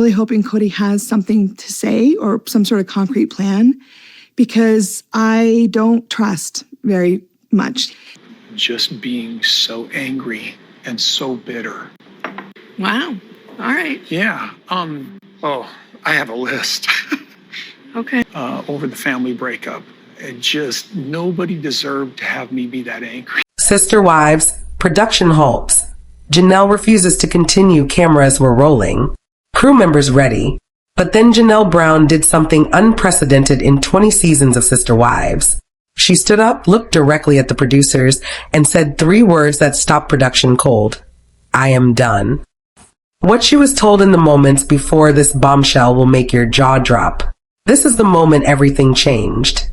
Really hoping Kody has something to say or some sort of concrete plan, because I don't trust very much. Just being so angry and so bitter. Wow. All right. Yeah. Oh, I have a list. Okay. Over the family breakup. It just, nobody deserved to have me be that angry. Sister Wives, production halts. Janelle refuses to continue, cameras were rolling. Crew members ready. But then Janelle Brown did something unprecedented in 20 seasons of Sister Wives. She stood up, looked directly at the producers, and said 3 words that stopped production cold. I am done. What she was told in the moments before this bombshell will make your jaw drop. This is the moment everything changed.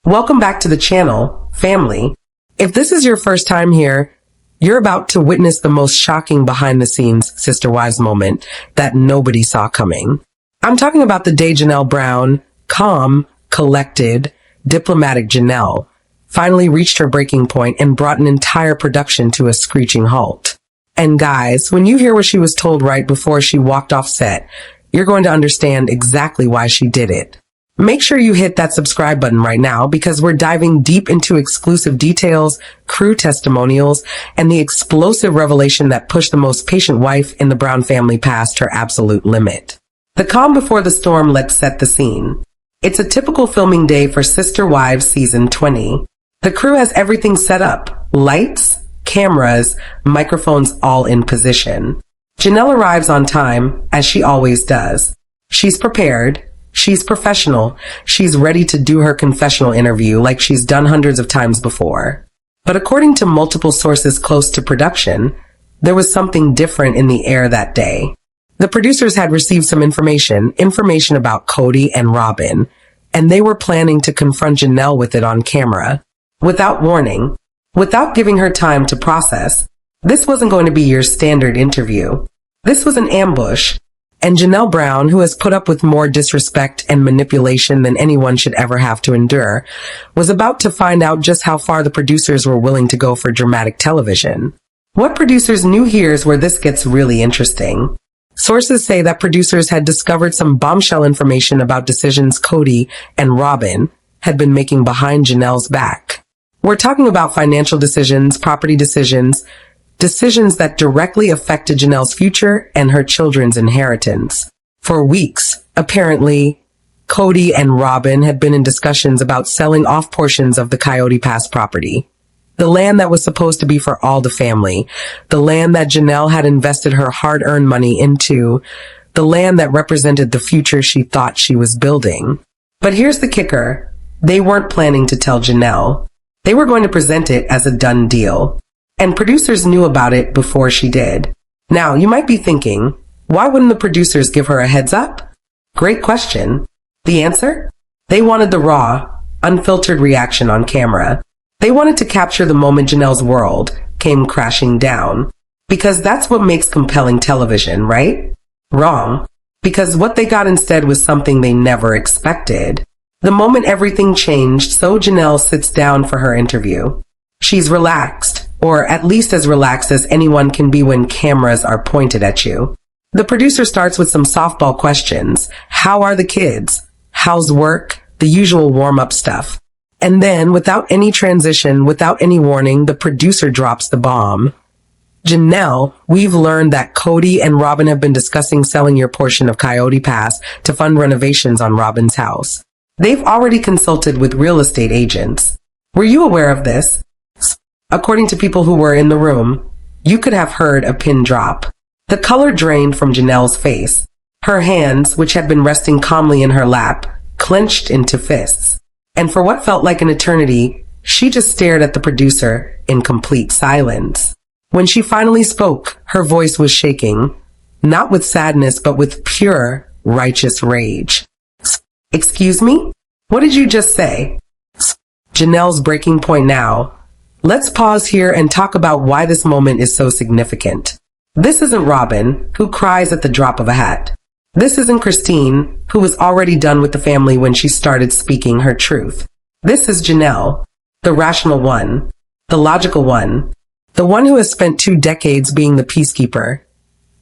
Welcome back to the channel, family. If this is your first time here, you're about to witness the most shocking behind-the-scenes Sister Wives moment that nobody saw coming. I'm talking about the day Janelle Brown, calm, collected, diplomatic Janelle, finally reached her breaking point and brought an entire production to a screeching halt. And guys, when you hear what she was told right before she walked off set, you're going to understand exactly why she did it. Make sure you hit that subscribe button right now, because we're diving deep into exclusive details, crew testimonials, and the explosive revelation that pushed the most patient wife in the Brown family past her absolute limit. The calm before the storm, let's set the scene. It's a typical filming day for Sister Wives season 20. The crew has everything set up. Lights, cameras, microphones all in position. Janelle arrives on time, as she always does. She's prepared. She's professional. She's ready to do her confessional interview like she's done hundreds of times before. But according to multiple sources close to production, there was something different in the air that day. The producers had received some information about Kody and Robyn, and they were planning to confront Janelle with it on camera. Without warning, without giving her time to process. This wasn't going to be your standard interview. This was an ambush. And Janelle Brown, who has put up with more disrespect and manipulation than anyone should ever have to endure, was about to find out just how far the producers were willing to go for dramatic television. What producers knew here's where this gets really interesting. Sources say that producers had discovered some bombshell information about decisions Kody and Robyn had been making behind Janelle's back. We're talking about financial decisions, property decisions that directly affected Janelle's future and her children's inheritance. For weeks, apparently, Kody and Robyn had been in discussions about selling off portions of the Coyote Pass property. The land that was supposed to be for all the family. The land that Janelle had invested her hard-earned money into. The land that represented the future she thought she was building. But here's the kicker. They weren't planning to tell Janelle. They were going to present it as a done deal. And producers knew about it before she did. Now, you might be thinking, why wouldn't the producers give her a heads up? Great question. The answer? They wanted the raw, unfiltered reaction on camera. They wanted to capture the moment Janelle's world came crashing down. Because that's what makes compelling television, right? Wrong. Because what they got instead was something they never expected. The moment everything changed, so Janelle sits down for her interview. She's relaxed. Or at least as relaxed as anyone can be when cameras are pointed at you. The producer starts with some softball questions. How are the kids? How's work? The usual warm-up stuff. And then, without any transition, without any warning, the producer drops the bomb. Janelle, we've learned that Kody and Robyn have been discussing selling your portion of Coyote Pass to fund renovations on Robyn's house. They've already consulted with real estate agents. Were you aware of this? According to people who were in the room, you could have heard a pin drop. The color drained from Janelle's face. Her hands, which had been resting calmly in her lap, clenched into fists. And for what felt like an eternity, she just stared at the producer in complete silence. When she finally spoke, her voice was shaking, not with sadness, but with pure, righteous rage. Excuse me? What did you just say? Janelle's breaking point now. Let's pause here and talk about why this moment is so significant. This isn't Robyn, who cries at the drop of a hat. This isn't Christine, who was already done with the family when she started speaking her truth. This is Janelle, the rational one, the logical one, the one who has spent 2 decades being the peacekeeper.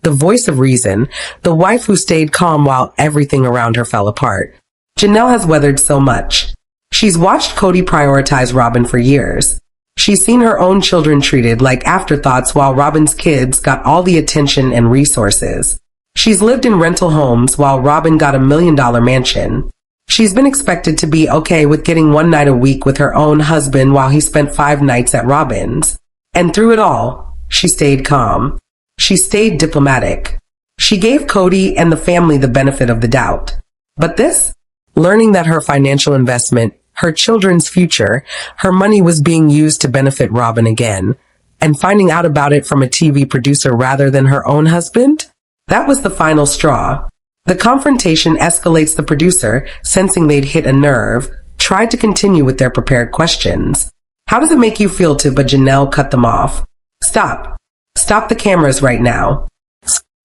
the voice of reason, the wife who stayed calm while everything around her fell apart. Janelle has weathered so much. She's watched Kody prioritize Robyn for years. She's seen her own children treated like afterthoughts while Robyn's kids got all the attention and resources. She's lived in rental homes while Robyn got $1 million mansion. She's been expected to be okay with getting one night a week with her own husband while he spent 5 nights at Robyn's. And through it all, she stayed calm. She stayed diplomatic. She gave Kody and the family the benefit of the doubt. But this? Learning that her financial investment, her children's future, her money was being used to benefit Robyn again, and finding out about it from a TV producer rather than her own husband? That was the final straw. The confrontation escalates. The producer, sensing they'd hit a nerve, tried to continue with their prepared questions. How does it make you feel to? But Janelle cut them off. Stop. Stop the cameras right now.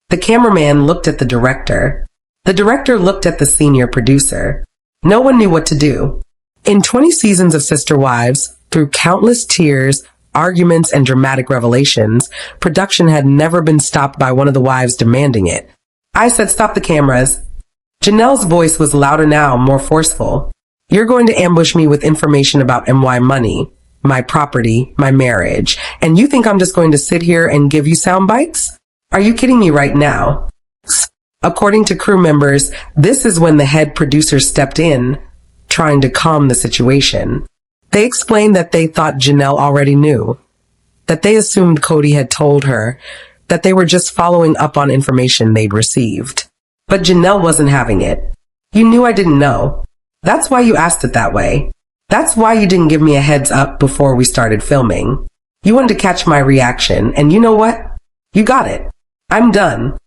The cameraman looked at the director. The director looked at the senior producer. No one knew what to do. In 20 seasons of Sister Wives, through countless tears, arguments, and dramatic revelations, production had never been stopped by one of the wives demanding it. I said, stop the cameras. Janelle's voice was louder now, more forceful. You're going to ambush me with information about MY money, my property, my marriage, and you think I'm just going to sit here and give you sound bites? Are you kidding me right now? According to crew members, this is when the head producer stepped in, trying to calm the situation. They explained that they thought Janelle already knew, that they assumed Kody had told her, that they were just following up on information they'd received. But Janelle wasn't having it. You knew I didn't know. That's why you asked it that way. That's why you didn't give me a heads up before we started filming. You wanted to catch my reaction, and you know what? You got it. I'm done.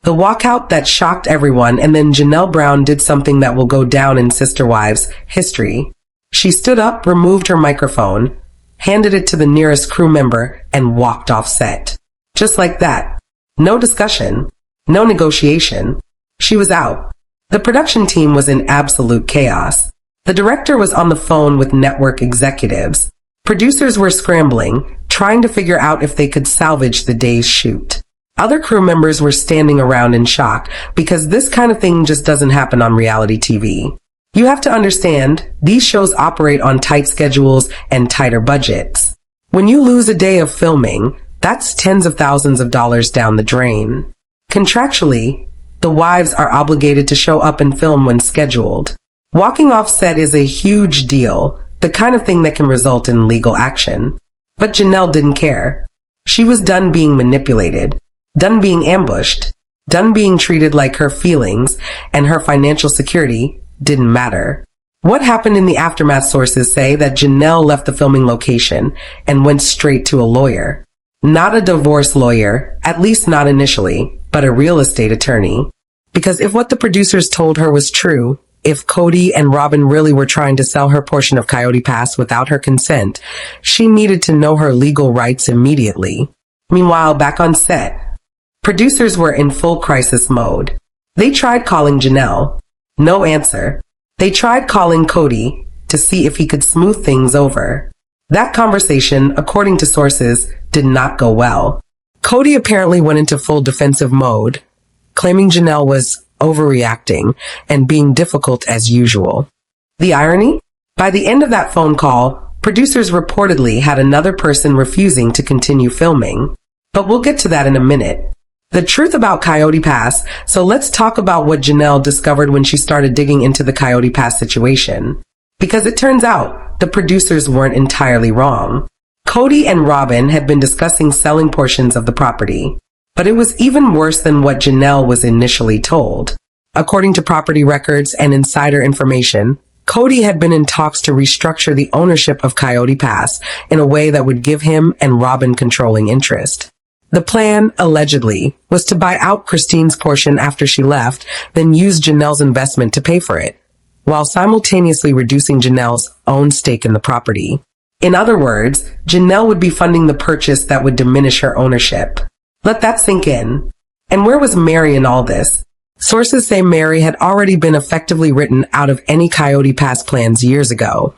The walkout that shocked everyone, and then Janelle Brown did something that will go down in Sister Wives history. She stood up, removed her microphone, handed it to the nearest crew member, and walked off set. Just like that. No discussion. No negotiation. She was out. The production team was in absolute chaos. The director was on the phone with network executives. Producers were scrambling, trying to figure out if they could salvage the day's shoot. Other crew members were standing around in shock because this kind of thing just doesn't happen on reality TV. You have to understand, these shows operate on tight schedules and tighter budgets. When you lose a day of filming, that's tens of thousands of dollars down the drain. Contractually, the wives are obligated to show up and film when scheduled. Walking off set is a huge deal, the kind of thing that can result in legal action. But Janelle didn't care. She was done being manipulated, done being ambushed, done being treated like her feelings and her financial security didn't matter. What happened in the aftermath? Sources say that Janelle left the filming location and went straight to a lawyer. Not a divorce lawyer, at least not initially, but a real estate attorney. Because if what the producers told her was true, if Kody and Robyn really were trying to sell her portion of Coyote Pass without her consent, she needed to know her legal rights immediately. Meanwhile, back on set, producers were in full crisis mode. They tried calling Janelle. No answer. They tried calling Kody to see if he could smooth things over. That conversation, according to sources, did not go well. Kody apparently went into full defensive mode, claiming Janelle was overreacting and being difficult as usual. The irony? By the end of that phone call, producers reportedly had another person refusing to continue filming. But we'll get to that in a minute. The truth about Coyote Pass, so let's talk about what Janelle discovered when she started digging into the Coyote Pass situation. Because it turns out, the producers weren't entirely wrong. Kody and Robyn had been discussing selling portions of the property. But it was even worse than what Janelle was initially told. According to property records and insider information, Kody had been in talks to restructure the ownership of Coyote Pass in a way that would give him and Robyn controlling interest. The plan, allegedly, was to buy out Christine's portion after she left, then use Janelle's investment to pay for it, while simultaneously reducing Janelle's own stake in the property. In other words, Janelle would be funding the purchase that would diminish her ownership. Let that sink in. And where was Meri in all this? Sources say Meri had already been effectively written out of any Coyote Pass plans years ago,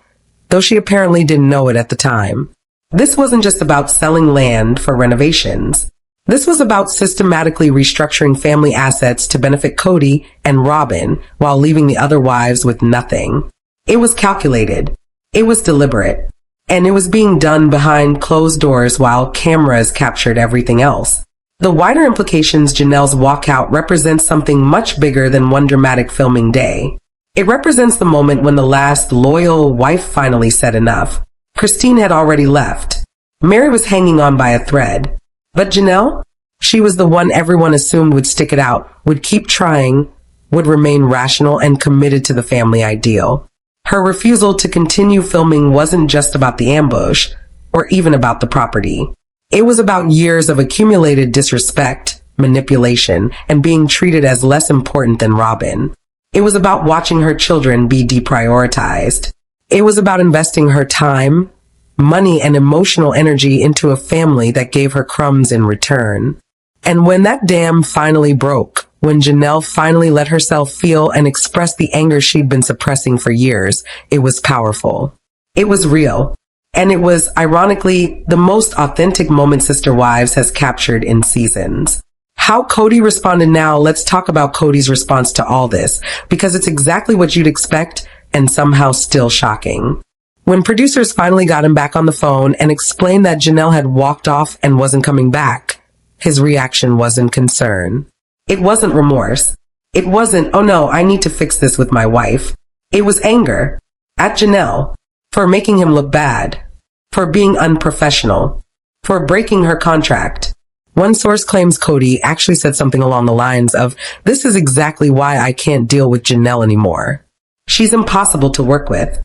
though she apparently didn't know it at the time. This wasn't just about selling land for renovations. This was about systematically restructuring family assets to benefit Kody and Robyn while leaving the other wives with nothing. It was calculated. It was deliberate. And it was being done behind closed doors while cameras captured everything else. The wider implications Janelle's walkout represents something much bigger than one dramatic filming day. It represents the moment when the last loyal wife finally said enough. Christine had already left. Meri was hanging on by a thread. But Janelle? She was the one everyone assumed would stick it out, would keep trying, would remain rational and committed to the family ideal. Her refusal to continue filming wasn't just about the ambush, or even about the property. It was about years of accumulated disrespect, manipulation, and being treated as less important than Robyn. It was about watching her children be deprioritized. It was about investing her time, money, and emotional energy into a family that gave her crumbs in return. And when that dam finally broke, when Janelle finally let herself feel and express the anger she'd been suppressing for years, it was powerful. It was real. And it was, ironically, the most authentic moment Sister Wives has captured in seasons. How Kody responded now, let's talk about Kody's response to all this, because it's exactly what you'd expect and somehow still shocking. When producers finally got him back on the phone and explained that Janelle had walked off and wasn't coming back, his reaction wasn't concern. It wasn't remorse. It wasn't, oh no, I need to fix this with my wife. It was anger at Janelle for making him look bad, for being unprofessional, for breaking her contract. One source claims Kody actually said something along the lines of, "This is exactly why I can't deal with Janelle anymore. She's impossible to work with."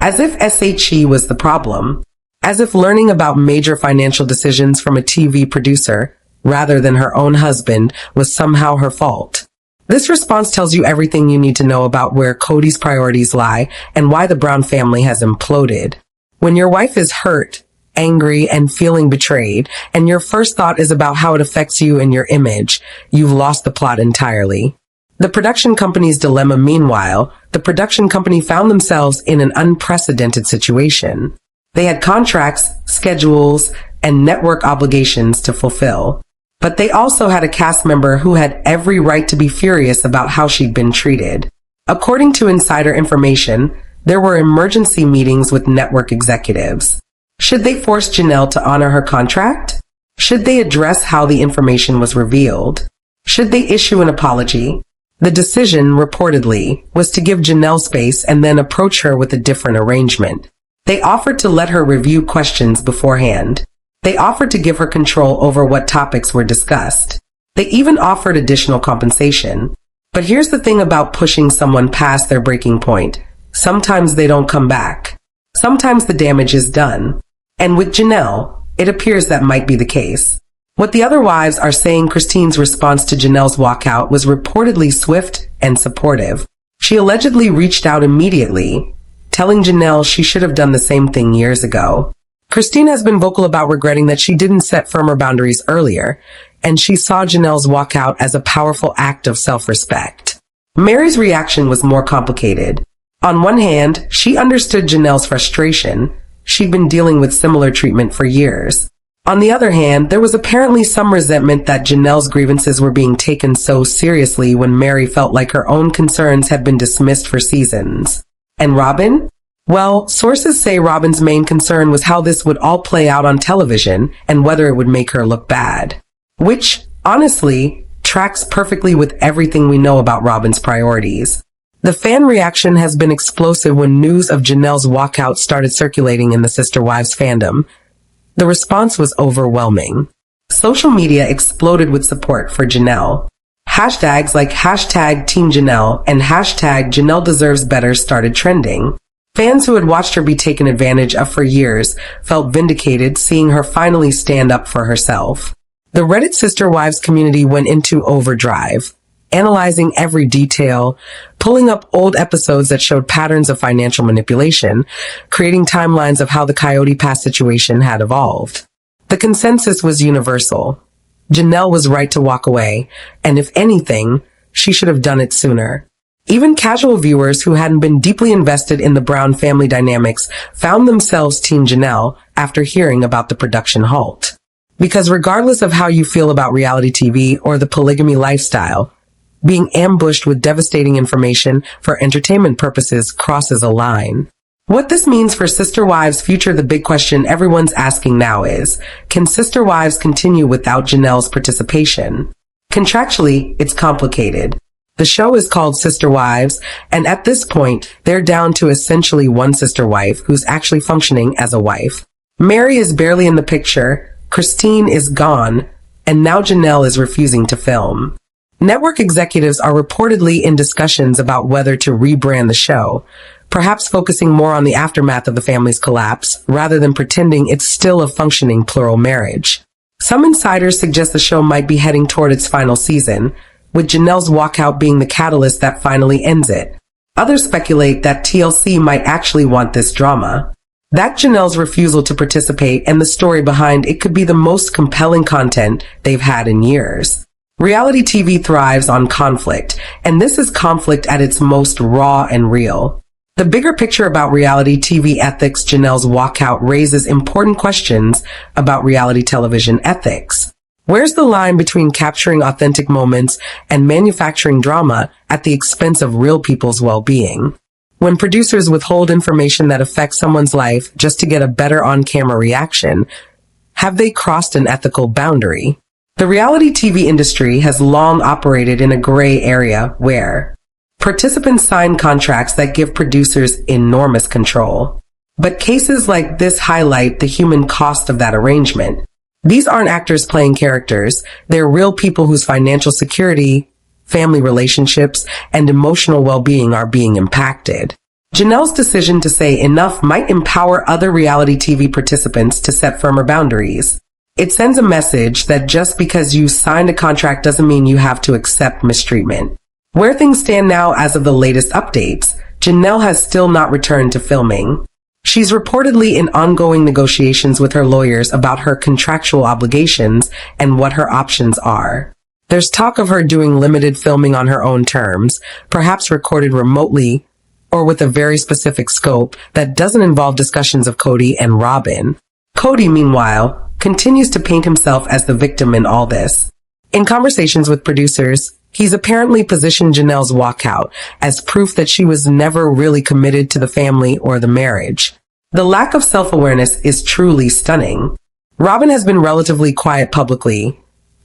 As if SHE was the problem. As if learning about major financial decisions from a TV producer, rather than her own husband, was somehow her fault. This response tells you everything you need to know about where Kody's priorities lie and why the Brown family has imploded. When your wife is hurt, angry, and feeling betrayed, and your first thought is about how it affects you and your image, you've lost the plot entirely. The production company's dilemma, meanwhile, the production company found themselves in an unprecedented situation. They had contracts, schedules, and network obligations to fulfill. But they also had a cast member who had every right to be furious about how she'd been treated. According to insider information, there were emergency meetings with network executives. Should they force Janelle to honor her contract? Should they address how the information was revealed? Should they issue an apology? The decision, reportedly, was to give Janelle space and then approach her with a different arrangement. They offered to let her review questions beforehand. They offered to give her control over what topics were discussed. They even offered additional compensation. But here's the thing about pushing someone past their breaking point. Sometimes they don't come back. Sometimes the damage is done. And with Janelle, it appears that might be the case. What the other wives are saying, Christine's response to Janelle's walkout was reportedly swift and supportive. She allegedly reached out immediately, telling Janelle she should have done the same thing years ago. Christine has been vocal about regretting that she didn't set firmer boundaries earlier, and she saw Janelle's walkout as a powerful act of self-respect. Meri's reaction was more complicated. On one hand, she understood Janelle's frustration. She'd been dealing with similar treatment for years. On the other hand, there was apparently some resentment that Janelle's grievances were being taken so seriously when Meri felt like her own concerns had been dismissed for seasons. And Robyn? Well, sources say Robyn's main concern was how this would all play out on television and whether it would make her look bad. Which, honestly, tracks perfectly with everything we know about Robyn's priorities. The fan reaction has been explosive when news of Janelle's walkout started circulating in the Sister Wives fandom. The response was overwhelming. Social media exploded with support for Janelle. Hashtags like hashtag Team Janelle and hashtag Janelle Deserves Better started trending. Fans who had watched her be taken advantage of for years felt vindicated seeing her finally stand up for herself. The Reddit Sister Wives community went into overdrive, analyzing every detail, pulling up old episodes that showed patterns of financial manipulation, creating timelines of how the Coyote Pass situation had evolved. The consensus was universal. Janelle was right to walk away, and if anything, she should have done it sooner. Even casual viewers who hadn't been deeply invested in the Brown family dynamics found themselves Team Janelle after hearing about the production halt. Because regardless of how you feel about reality TV or the polygamy lifestyle, being ambushed with devastating information for entertainment purposes crosses a line. What this means for Sister Wives' future, the big question everyone's asking now is, can Sister Wives continue without Janelle's participation? Contractually, it's complicated. The show is called Sister Wives, and at this point, they're down to essentially one sister wife who's actually functioning as a wife. Meri is barely in the picture, Christine is gone, and now Janelle is refusing to film. Network executives are reportedly in discussions about whether to rebrand the show, perhaps focusing more on the aftermath of the family's collapse, rather than pretending it's still a functioning plural marriage. Some insiders suggest the show might be heading toward its final season, with Janelle's walkout being the catalyst that finally ends it. Others speculate that TLC might actually want this drama. That Janelle's refusal to participate and the story behind it could be the most compelling content they've had in years. Reality TV thrives on conflict, and this is conflict at its most raw and real. The bigger picture about reality TV ethics, Janelle's walkout raises important questions about reality television ethics. Where's the line between capturing authentic moments and manufacturing drama at the expense of real people's well-being? When producers withhold information that affects someone's life just to get a better on-camera reaction, have they crossed an ethical boundary? The reality TV industry has long operated in a gray area where participants sign contracts that give producers enormous control. But cases like this highlight the human cost of that arrangement. These aren't actors playing characters. They're real people whose financial security, family relationships, and emotional well-being are being impacted. Janelle's decision to say enough might empower other reality TV participants to set firmer boundaries. It sends a message that just because you signed a contract doesn't mean you have to accept mistreatment. Where things stand now as of the latest updates, Janelle has still not returned to filming. She's reportedly in ongoing negotiations with her lawyers about her contractual obligations and what her options are. There's talk of her doing limited filming on her own terms, perhaps recorded remotely or with a very specific scope that doesn't involve discussions of Kody and Robyn. Kody, meanwhile, continues to paint himself as the victim in all this. In conversations with producers, he's apparently positioned Janelle's walkout as proof that she was never really committed to the family or the marriage. The lack of self-awareness is truly stunning. Robyn has been relatively quiet publicly,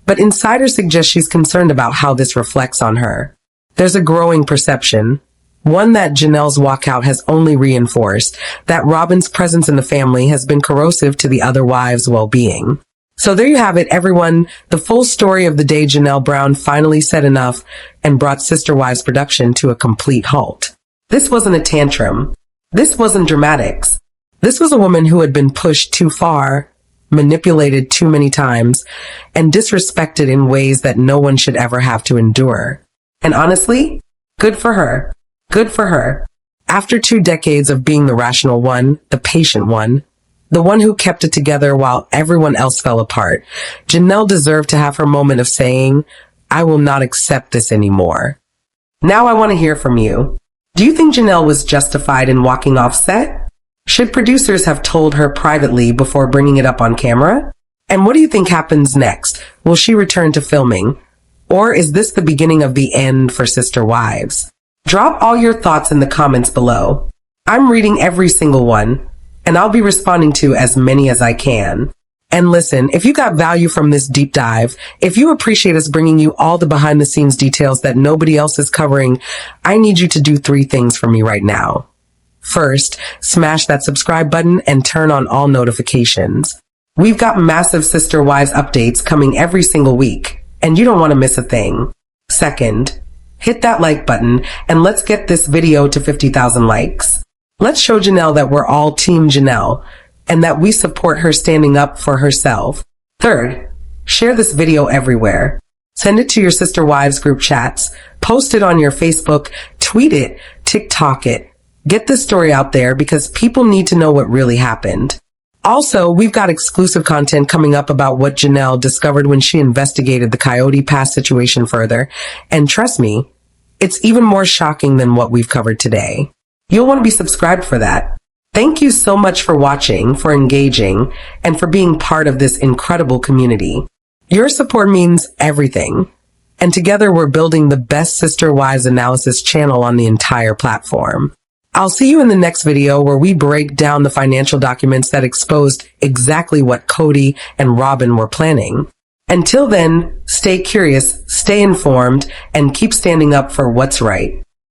but insiders suggest she's concerned about how this reflects on her. There's a growing perception, one that Janelle's walkout has only reinforced, that Robyn's presence in the family has been corrosive to the other wives' well-being. So there you have it, everyone. The full story of the day Janelle Brown finally said enough and brought Sister Wives production to a complete halt. This wasn't a tantrum. This wasn't dramatics. This was a woman who had been pushed too far, manipulated too many times, and disrespected in ways that no one should ever have to endure. And honestly, good for her. Good for her. After 2 decades of being the rational one, the patient one, the one who kept it together while everyone else fell apart, Janelle deserved to have her moment of saying, I will not accept this anymore. Now I want to hear from you. Do you think Janelle was justified in walking off set? Should producers have told her privately before bringing it up on camera? And what do you think happens next? Will she return to filming? Or is this the beginning of the end for Sister Wives? Drop all your thoughts in the comments below. I'm reading every single one, and I'll be responding to as many as I can. And listen, if you got value from this deep dive, if you appreciate us bringing you all the behind the scenes details that nobody else is covering, I need you to do 3 things for me right now. First, smash that subscribe button and turn on all notifications. We've got massive Sister Wives updates coming every single week, and you don't want to miss a thing. Second, hit that like button and let's get this video to 50,000 likes. Let's show Janelle that we're all Team Janelle and that we support her standing up for herself. Third, share this video everywhere. Send it to your Sister Wives group chats, post it on your Facebook, tweet it, TikTok it. Get this story out there because people need to know what really happened. Also, we've got exclusive content coming up about what Janelle discovered when she investigated the Coyote Pass situation further. And trust me, it's even more shocking than what we've covered today. You'll want to be subscribed for that. Thank you so much for watching, for engaging, and for being part of this incredible community. Your support means everything. And together we're building the best Sister Wives analysis channel on the entire platform. I'll see you in the next video where we break down the financial documents that exposed exactly what Kody and Robyn were planning. Until then, stay curious, stay informed, and keep standing up for what's right.